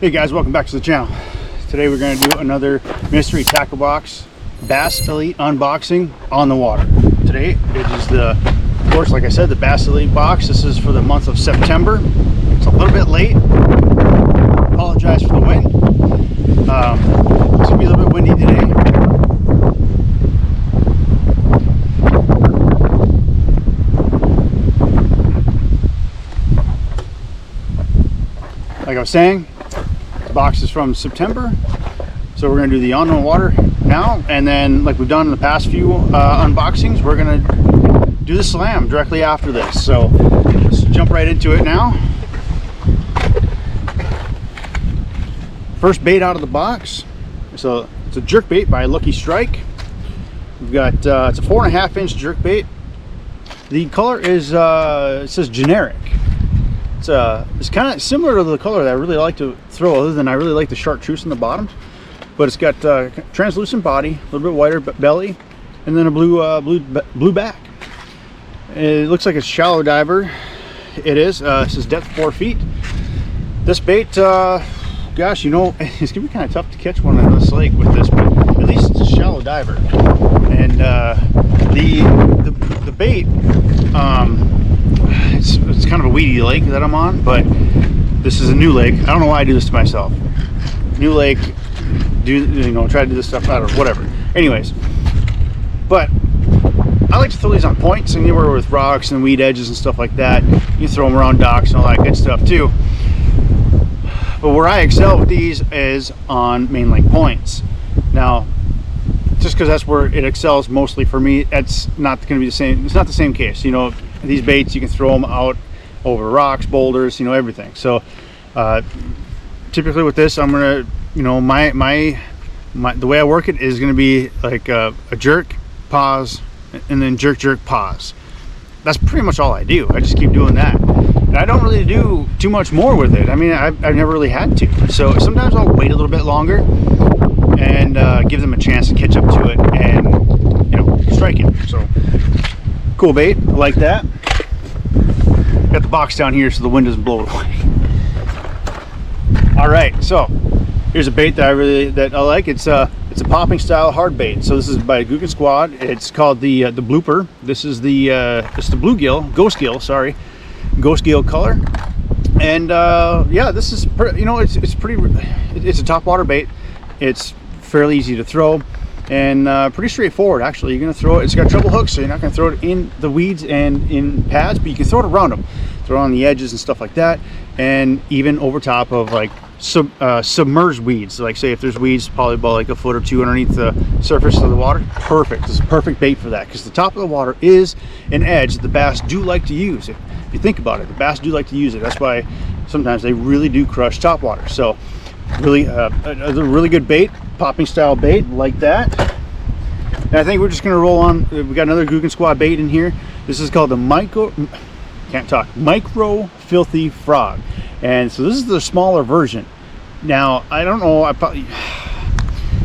Hey guys, welcome back to the channel. Today we're going to do another mystery tackle box Bass Elite unboxing on the water. Today it is of course, like I said, the Bass Elite box. This is for the month of September. It's a little bit late. Apologize for the wind. It's going to be a little bit windy today. Like I was saying, the box is from September, so we're going to do the on the water now, and then like we've done in the past few unboxings, we're going to do the slam directly after this. So let's jump right into it now. First bait out of the box, so it's a jerkbait by Lucky Strike. We've got it's a 4.5 inch jerkbait. The color is it says generic. It's kind of similar to the color that I really like to throw, other than I really like the chartreuse in the bottom. But it's got translucent body, a little bit wider belly, and then a blue back. It looks like a shallow diver. It is. It says depth 4 feet. This bait, gosh, you know, it's gonna be kind of tough to catch one on this lake with this, but at least it's a shallow diver. And the bait, it's kind of a weedy lake that I'm on, but this is a new lake. I don't know why I do this to myself. New lake, try to do this stuff, I don't know, whatever. Anyways, but I like to throw these on points, anywhere with rocks and weed edges and stuff like that. You throw them around docks and all that good stuff too. But where I excel with these is on main lake points. Now, just because that's where it excels mostly for me, it's not going to be the same. It's not the same case. You know, these baits, you can throw them out over rocks, boulders, everything. So typically with this, I'm gonna, the way I work it is gonna be like a jerk, pause, and then jerk, pause. That's pretty much all I do. I just keep doing that, and I don't really do too much more with it. I mean, I've never really had to. So sometimes I'll wait a little bit longer and give them a chance to catch up to it and strike it. So cool bait, I like that. Got the box down here so the wind doesn't blow it away. All right, so here's a bait that I like. It's a popping style hard bait. So this is by Googan Squad. It's called the Blooper. This is the bluegill, ghost gill color. And yeah, this is it's a top water bait. It's fairly easy to throw and pretty straightforward. Actually, you're going to throw it. It's got treble hooks, so you're not going to throw it in the weeds and in pads, but you can throw it around them, throw it on the edges and stuff like that, and even over top of like submerged weeds. Like say if there's weeds probably about like a foot or two underneath the surface of the water, perfect. This is a perfect bait for that, because the top of the water is an edge that the bass do like to use. If you think about it, the bass do like to use it. That's why sometimes they really do crush top water. So really a really good bait, popping style bait like that. And I think we're just gonna roll on. We got another Googan Squad bait in here. This is called the micro filthy frog, and so this is the smaller version. Now I don't know, I probably,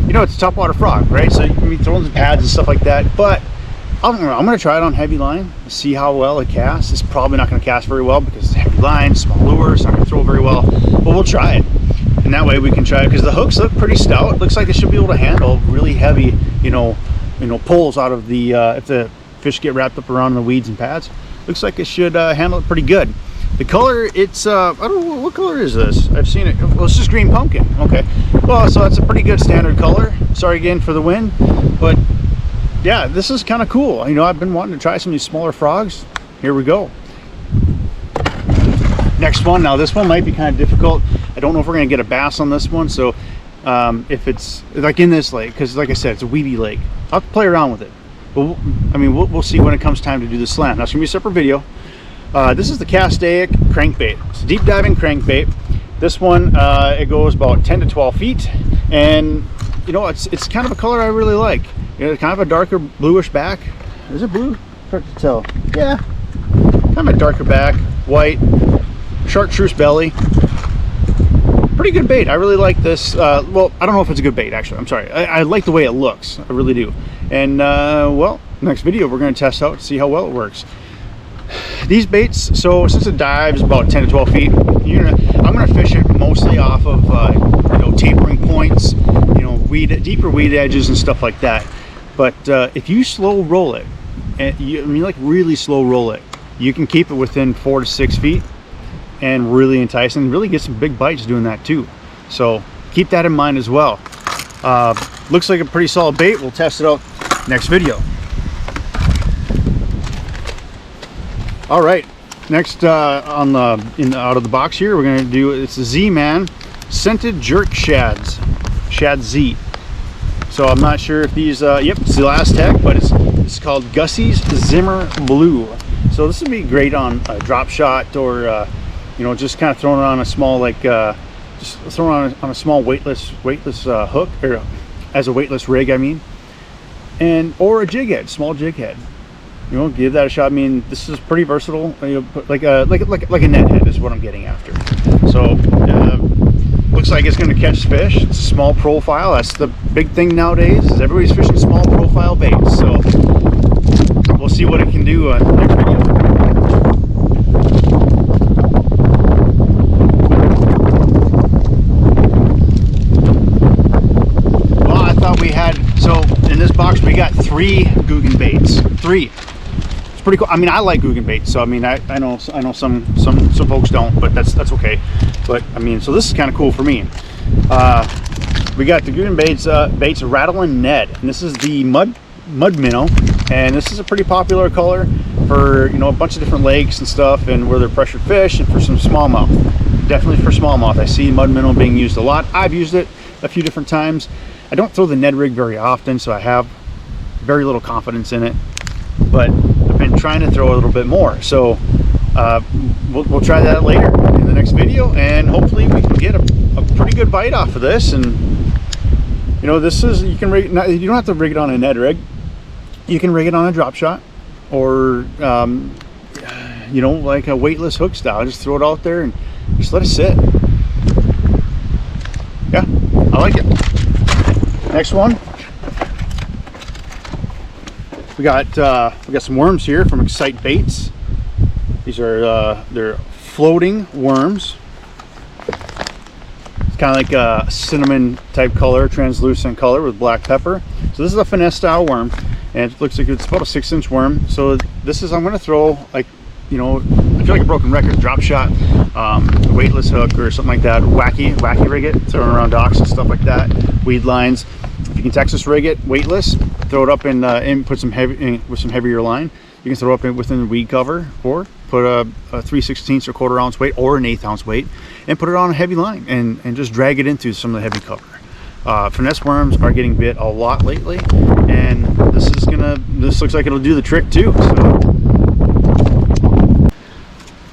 it's a top water frog, right? So you can be throwing some pads and stuff like that, but I don't know, I'm gonna try it on heavy line, see how well it casts. It's probably not gonna cast very well because it's heavy line, small lure, it's not gonna throw very well, but we'll try it. And that way we can try it, because the hooks look pretty stout. Looks like they should be able to handle really heavy, pulls out of the if the fish get wrapped up around the weeds and pads. Looks like it should handle it pretty good. The color, it's I don't know, what color is this? I've seen it. Well, it's just green pumpkin. Okay. Well, so that's a pretty good standard color. Sorry again for the wind, but yeah, this is kind of cool. I've been wanting to try some of these smaller frogs. Here we go. Next one. Now this one might be kind of difficult. I don't know if we're going to get a bass on this one, so if it's like in this lake, because like I said, it's a weedy lake, I'll have to play around with it. But we'll see when it comes time to do the slam. Now it's going to be a separate video. This is the Castaic Crankbait. It's a deep diving crankbait. This one, it goes about 10 to 12 feet, and it's kind of a color I really like. Kind of a darker bluish back. Is it blue? Hard to tell. Yeah, kind of a darker back, white, chartreuse belly. Pretty good bait. I really like this. Well, I don't know if it's a good bait, actually. I'm sorry. I like the way it looks. I really do. And well, next video we're going to test out to see how well it works. These baits, so since it dives about 10 to 12 feet, I'm gonna fish it mostly off of you know, tapering points, you know, deeper weed edges and stuff like that. But if you slow roll it, and I mean like really slow roll it, you can keep it within 4 to 6 feet and really entice, and really get some big bites doing that too. So keep that in mind as well. Looks like a pretty solid bait. We'll test it out next video. All right, next out of the box here, we're gonna do, it's the Z-Man scented jerk ShadZ, ShadZ. So I'm not sure if these, yep, it's the last tech, but it's called Gussie's Zimmer Blue. So this would be great on a drop shot, or you know, just kind of throwing it on a small, like just throwing on a small weightless hook, or as a weightless rig, I mean, and or a jig head, small jig head. You know, give that a shot. I mean, this is pretty versatile. You know, like a net head is what I'm getting after. So looks like it's going to catch fish. It's a small profile. That's the big thing nowadays, is everybody's fishing small profile baits. So we'll see what it can do next video. Well, I thought we had, so in this box we got 3 Googan baits. 3. It's pretty cool. I mean, I like Googan baits, so I mean, I know some folks don't, but that's okay. But I mean, so this is kind of cool for me. We got the Googan baits Rattlin Ned, and this is the mud minnow, and this is a pretty popular color for, you know, a bunch of different lakes and stuff, and where they're pressured fish, and for some smallmouth. Definitely for smallmouth. I see mud minnow being used a lot. I've used it a few different times. I don't throw the Ned rig very often, so I have very little confidence in it, but I've been trying to throw a little bit more. So we'll try that later in the next video, and hopefully we can get a pretty good bite off of this. And you know, this is, you can rig, you don't have to rig it on a Ned rig. You can rig it on a drop shot, or you know, like a weightless hook style. Just throw it out there and just let it sit. Yeah, I like it. Next one, we got some worms here from Excite Baits. These are they're floating worms. It's kind of like a cinnamon type color, translucent color with black pepper. So this is a finesse style worm, and it looks like it's about a 6-inch worm. So this is, I'm going to throw, like, you know, I feel like a broken record, drop shot, a weightless hook or something like that, wacky rig it, throw it around docks and stuff like that, weed lines. If you can Texas rig it weightless, throw it up and put some with some heavier line. You can throw it up within the weed cover, or put a 3/16 or 1/4 ounce weight or an 1/8 ounce weight, and put it on a heavy line and just drag it into some of the heavy cover. Finesse worms are getting bit a lot lately, and this looks like it'll do the trick too. So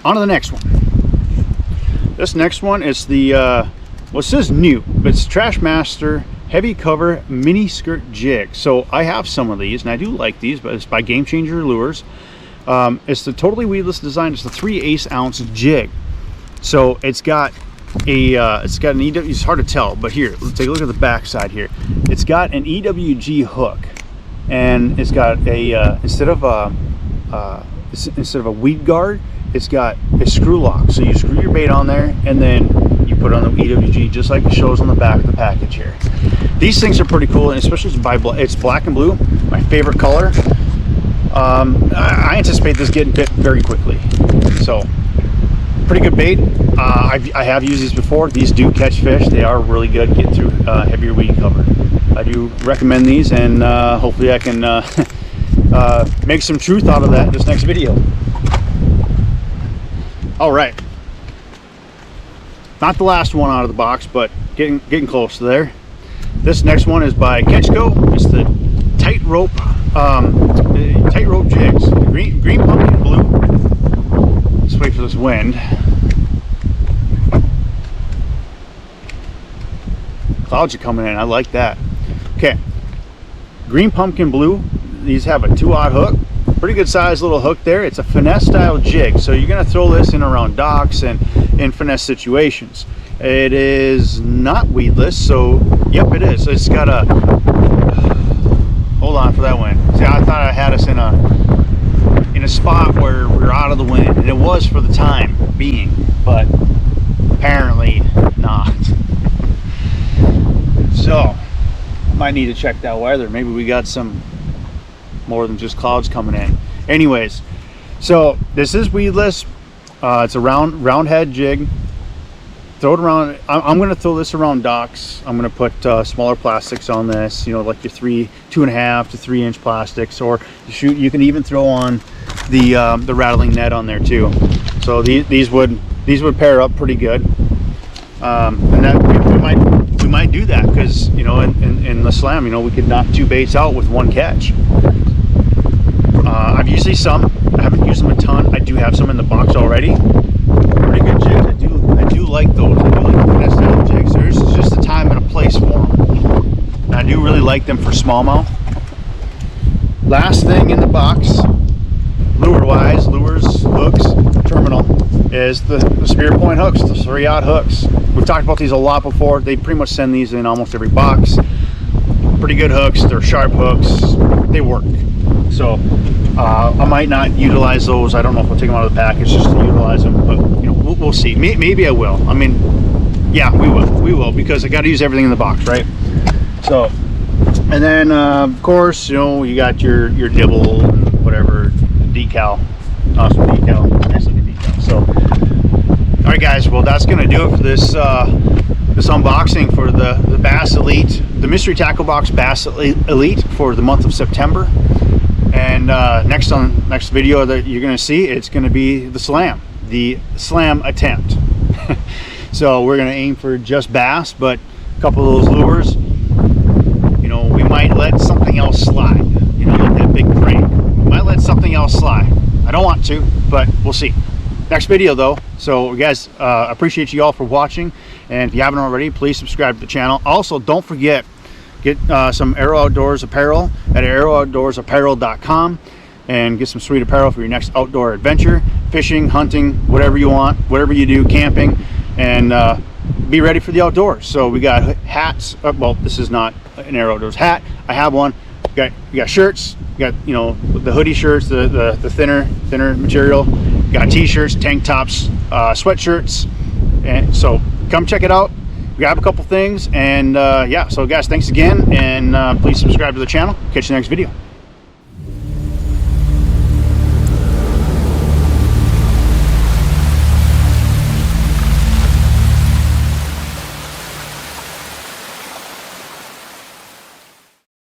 on to the next one. This next one is the well, it says new, but it's Trashmaster heavy cover mini skirt jig. So I have some of these, and I do like these, but it's by Game Changer Lures. It's the totally weedless design. It's the 3/8 ounce jig. So it's got an EW, it's hard to tell, but here, let's take a look at the back side here. It's got an EWG hook, and it's got a instead of a weed guard, it's got a screw lock. So you screw your bait on there, and then you put on the EWG, just like it shows on the back of the package here. These things are pretty cool, and especially it's black and blue, my favorite color. I anticipate this getting bit very quickly. So pretty good bait. I have used these before. These do catch fish. They are really good, get through heavier weed cover. I do recommend these, and hopefully I can make some truth out of that in this next video. All right, not the last one out of the box, but getting close to there. This next one is by Ketchco. It's the tightrope jigs, green pumpkin blue. Let's wait for this wind. Clouds are coming in. I like that. Okay, green pumpkin blue. These have a 2/0 hook. Pretty good sized little hook there. It's a finesse style jig, so you're going to throw this in around docks and in finesse situations. It is not weedless, so yep, it is. It's got a, hold on for that wind. See, I thought I had us in a spot where we're out of the wind, and it was for the time being, but Apparently not. So might need to check that weather. Maybe we got some more than just clouds coming in. Anyways, so this is weedless. It's a round head jig. Throw it around. I'm going to throw this around docks. I'm going to put smaller plastics on this, you know, like your 2.5 to 3 inch plastics, or you can even throw on the rattling net on there too. So these would pair up pretty good. And that we might do that because, you know, in the slam, you know, we could knock 2 baits out with 1 catch. I've used these some. I haven't used them a ton. I do have some in the box already. Pretty good jigs. I do like those. I do like the Finesse style jigs. There's just a time and a place for them. And I do really like them for smallmouth. Last thing in the box, lures, hooks, terminal, is the spear point hooks, the 3/0 hooks. We've talked about these a lot before. They pretty much send these in almost every box. Pretty good hooks. They're sharp hooks. They work. So I might not utilize those. I don't know if I'll take them out of the package just to utilize them, but you know, we'll see. Maybe I will. I mean, yeah, we will because I got to use everything in the box, right? So, and then of course, you know, you got your dibble and whatever, decal, awesome decal, nice looking decal. So, all right, guys. Well, that's gonna do it for this this unboxing for the Bass Elite, the Mystery Tackle Box Bass Elite for the month of September. And next video that you're going to see, it's going to be the slam attempt. So we're going to aim for just bass, but a couple of those lures, you know, we might let something else slide, you know, like that big crank. We might let something else slide. I don't want to, but we'll see. Next video though. So guys, appreciate you all for watching, and if you haven't already, please subscribe to the channel. Also, don't forget, get some Aero Outdoors apparel at aerooutdoorsapparel.com and get some sweet apparel for your next outdoor adventure, fishing, hunting, whatever you want, whatever you do, camping, and be ready for the outdoors. So we got hats. Well, this is not an Aero Outdoors hat. I have one. We got shirts. We got, you know, the hoodie shirts, the thinner material. We got t-shirts, tank tops, sweatshirts, and so come check it out. Grab a couple things, and yeah, so guys, thanks again, and please subscribe to the channel. Catch you in the next video.